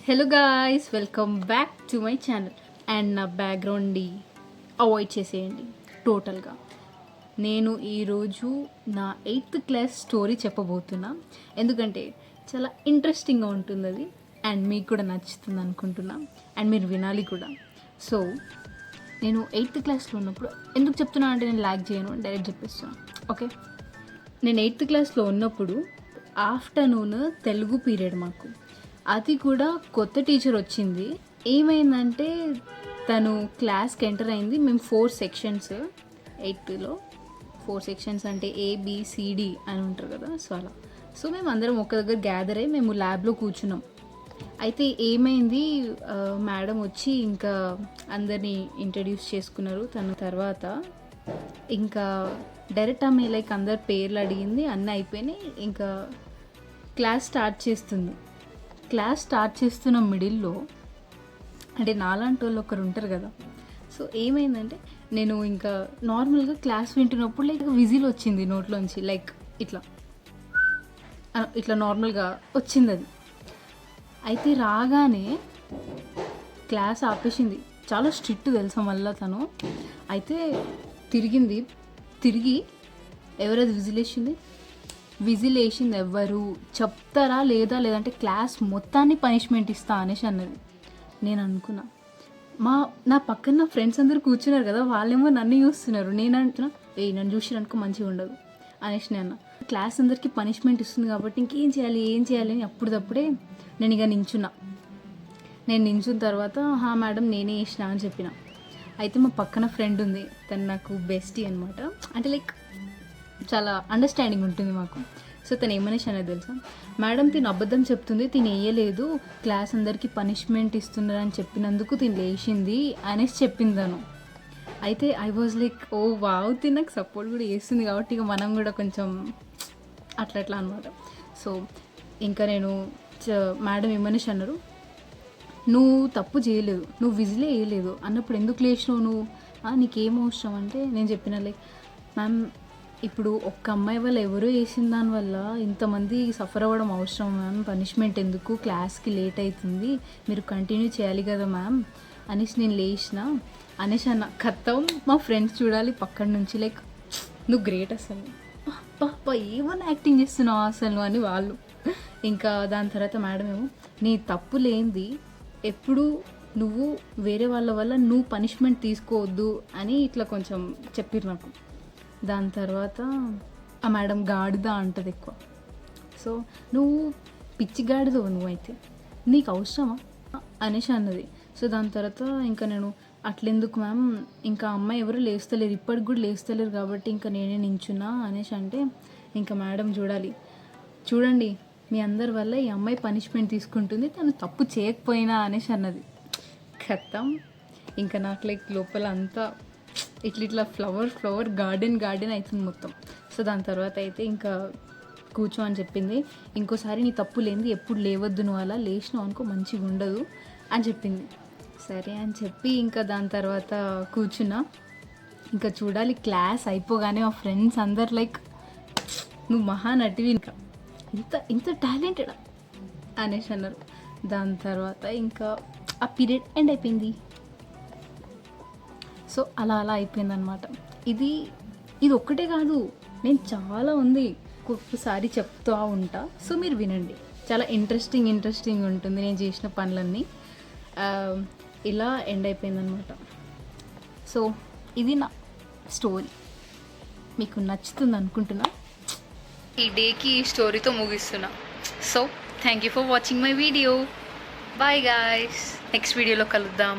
Hello guys, welcome back to my channel. And నా బ్యాక్గ్రౌండ్ని avoid చేసేయండి టోటల్గా. నేను ఈరోజు నా 8th క్లాస్ స్టోరీ చెప్పబోతున్నా, ఎందుకంటే చాలా ఇంట్రెస్టింగ్గా ఉంటుంది అది. అండ్ మీకు కూడా నచ్చుతుంది అనుకుంటున్నా, అండ్ మీరు వినాలి కూడా. సో నేను 8th క్లాస్లో ఉన్నప్పుడు ఎందుకు చెప్తున్నా అంటే నేను ల్యాగ్ చేయను, డైరెక్ట్ చెప్పేస్తున్నాను. ఓకే, నేను 8th క్లాస్లో ఉన్నప్పుడు ఆఫ్టర్నూన్ తెలుగు పీరియడ్ మాకు. అది కూడా కొత్త టీచర్ వచ్చింది. ఏమైందంటే తను క్లాస్కి ఎంటర్ అయింది. మేము 4 సెక్షన్స్, 8లో 4 సెక్షన్స్ అంటే ABCD అని ఉంటారు కదా, సో అలా. సో మేము అందరం ఒక దగ్గర గ్యాదర్ అయ్యి మేము ల్యాబ్లో కూర్చున్నాం. అయితే ఏమైంది, మేడం వచ్చి ఇంకా అందరినీ ఇంట్రడ్యూస్ చేసుకున్నారు. తన తర్వాత ఇంకా డైరెక్ట్ ఆమె లైక్ అందరి పేర్లు అడిగింది, అన్నీ అయిపోయినాయి. ఇంకా క్లాస్ స్టార్ట్ చేస్తున్న మిడిల్లో అంటే నాలాంటి వాళ్ళు ఒకరు ఉంటారు కదా. సో ఏమైందంటే నేను ఇంకా నార్మల్గా క్లాస్ వింటున్నప్పుడు లైక్ విజిల్ వచ్చింది నోట్లోంచి, లైక్ ఇట్లా నార్మల్గా వచ్చింది అది. అయితే రాగానే క్లాస్ ఆపేసింది. చాలా స్ట్రిక్ట్ తెలుసా మళ్ళీ తను. అయితే తిరిగి ఎవరది విజిల్ వేసింది ఎవరు చెప్తారా లేదంటే క్లాస్ మొత్తాన్ని పనిష్మెంట్ ఇస్తా అనేసి అన్నది. నేను అనుకున్నా, నా పక్కన నా ఫ్రెండ్స్ అందరూ కూర్చున్నారు కదా, వాళ్ళేమో నన్ను చూస్తున్నారు. నేను అంటున్నా, నన్ను చూసిరనుకో మంచిగా ఉండదు అనేసి నేను అన్న. క్లాస్ అందరికీ పనిష్మెంట్ ఇస్తుంది కాబట్టి ఇంకేం చేయాలి అని అప్పుడప్పుడే నేను ఇక నించున్న తర్వాత మేడం నేనే వేసిన అని చెప్పిన. అయితే మా పక్కన ఫ్రెండ్ ఉంది, తను నాకు బెస్టీ అనమాట. అంటే లైక్ చాలా అండర్స్టాండింగ్ ఉంటుంది మాకు. సో తను ఏమనేసి అనేది తెలుసా, మేడం తిను అబద్ధం చెప్తుంది, తిను వేయలేదు, క్లాస్ అందరికీ పనిష్మెంట్ ఇస్తున్నారు అని చెప్పినందుకు తిను లేచింది అనేసి చెప్పింది తను. అయితే I was like, oh wow, తిను నాకు సపోర్ట్ కూడా చేస్తుంది కాబట్టి ఇక మనం కూడా కొంచెం అట్లా అనమాట. సో ఇంకా నేను మేడం ఏమనేసి అన్నారు, నువ్వు తప్పు చేయలేదు, నువ్వు విజిలే వేయలేదు అన్నప్పుడు ఎందుకు లేచినావు నువ్వు, నీకేం అవసరం అంటే నేను చెప్పిన లైక్, మ్యామ్ ఇప్పుడు ఒక్క అమ్మాయి వల్ల ఎవరో వేసిన దానివల్ల ఇంతమంది సఫర్ అవ్వడం అవసరం మ్యామ్, పనిష్మెంట్ ఎందుకు, క్లాస్కి లేట్ అవుతుంది, మీరు కంటిన్యూ చేయాలి కదా మ్యామ్ అనేసి నేను లేచిన అనేసి అన్న. ఖతం మా ఫ్రెండ్స్ చూడాలి పక్కన నుంచి, లైక్ నువ్వు గ్రేట్ అసలు, పాప ఏమన్నా యాక్టింగ్ చేస్తున్నావు అసలు అని వాళ్ళు. ఇంకా దాని తర్వాత మేడం ఏమో, నీ తప్పు లేనిది ఎప్పుడు నువ్వు వేరే వాళ్ళ వల్ల నువ్వు పనిష్మెంట్ తీసుకోవద్దు అని ఇట్లా కొంచెం చెప్పిర్రు నాకు. దాని తర్వాత ఆ మేడం గాడిద అంటది ఎక్కువ. సో నువ్వు పిచ్చి గాడిదవు, నువ్వైతే నీకు అవసరమా అనేసి అన్నది. సో దాని తర్వాత ఇంకా నేను అట్లెందుకు మ్యామ్, ఇంకా అమ్మాయి ఎవరు లేస్తలేరు, ఇప్పటికి కూడా లేస్తలేరు కాబట్టి ఇంకా నేనే నించున్నా అనేసి అంటే, ఇంకా మేడం చూడండి మీ అందరి వల్ల ఈ అమ్మాయి పనిష్మెంట్ తీసుకుంటుంది, తను తప్పు చేయకపోయినా అనేసి అన్నది. ఖతం ఇంకా నాకు లైక్ లోపల అంతా ఇట్లా ఫ్లవర్ గార్డెన్ అవుతుంది మొత్తం. సో దాని తర్వాత అయితే ఇంకా కూర్చో అని చెప్పింది. ఇంకోసారి నీ తప్పు లేనిది ఎప్పుడు లేవద్దు, నువ్వు అలా లేచినావు అనుకో మంచిగా ఉండదు అని చెప్పింది. సరే అని చెప్పి ఇంకా దాని తర్వాత కూర్చున్నా. ఇంకా చూడాలి క్లాస్ అయిపోగానే మా ఫ్రెండ్స్ అందరు లైక్, నువ్వు మహానటివి, ఇంకా ఇంత టాలెంటెడ్ అనేసి అన్నారు. దాని తర్వాత ఇంకా ఆ పీరియడ్ ఎండ్ అయిపోయింది. సో అలా అయిపోయిందనమాట. ఇది ఒక్కటే కాదు, నేను చాలా ఉంది ఒక్కొక్కసారి చెప్తూ ఉంటా. సో మీరు వినండి, చాలా ఇంట్రెస్టింగ్ ఉంటుంది నేను చేసిన పనులన్నీ. ఇలా ఎండ్ అయిపోయిందనమాట. సో ఇది నా స్టోరీ, మీకు నచ్చుతుంది అనుకుంటున్నా. ఈ డేకి ఈ స్టోరీతో ముగిస్తున్నా. So thank you for watching my video. Bye guys, next వీడియోలో కలుద్దాం.